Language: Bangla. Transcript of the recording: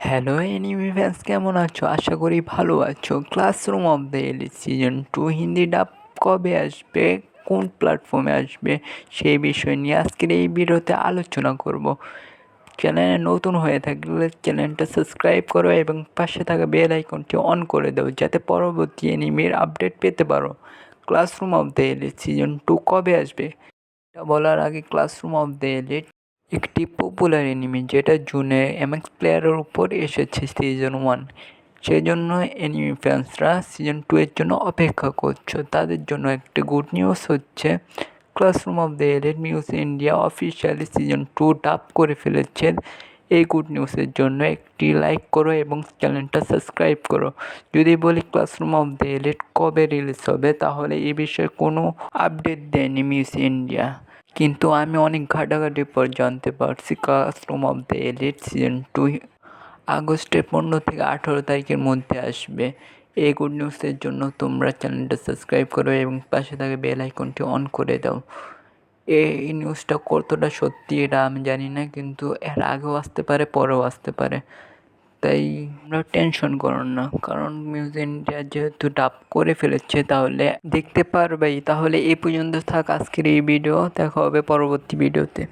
হ্যালো এনিমি ফ্যান্স, কেমন আছো? আশা করি ভালো আছো। Classroom of the elite season 2 Hindi ডাব কবে আসবে, কোন প্ল্যাটফর্মে আসবে, সেই বিষয় নিয়ে আজকের এই ভিডিওতে আলোচনা করব। চ্যানেলে নতুন হয়ে থাকলে চ্যানেলটা সাবস্ক্রাইব করো এবং পাশে থাকা বেল আইকনটি অন করে দাও যাতে পরবর্তী এনিমির আপডেট পেতে পারো। Classroom of the elite season 2 কবে আসবে এটা বলার আগে, ক্লাসরুম অফ দ্য এলিট একটি পপুলার অ্যানিমে যেটা জুনে এমএক্স প্লেয়ারের উপর এসেছে সিজন 1। সেজন্য অ্যানিমে ফ্যান্সরা সিজন 2 এর জন্য অপেক্ষা করছো। তাদের জন্য একটি গুড নিউজ হচ্ছে, classroom of the elite muse India officially season 2 ডাব করে ফেলেছে। এই গুড নিউজের জন্য একটি লাইক করো এবং চ্যানেলটা সাবস্ক্রাইব করো। যদি বলি ক্লাসরুম অফ দ্য এলিট কবে রিলিজ হবে, তাহলে এই বিষয়ে কোনো আপডেট দেয়নি মিউজ ইন্ডিয়া। কিন্তু আমি অনেক ঘাটাঘাটির পর জানতে পারছি classroom of the elite season 2 আগস্টের 15 থেকে 18 তারিখের মধ্যে আসবে। এই গুড নিউজের জন্য তোমরা চ্যানেলটা সাবস্ক্রাইব করো এবং পাশে থাকা বেল আইকনটি অন করে দাও। এই নিউজটা কতটা সত্যি এটা আমি জানি না, কিন্তু এর আগেও আসতে পারে, পরেও আসতে পারে। তাই আমরা টেনশন করো না, কারণ মিউজ ইন্ডিয়া যেহেতু ডাব করে ফেলেছে তাহলে দেখতে পারবেই। তাহলে এই পর্যন্ত থাক আজকের এই ভিডিও, দেখা হবে পরবর্তী ভিডিওতে।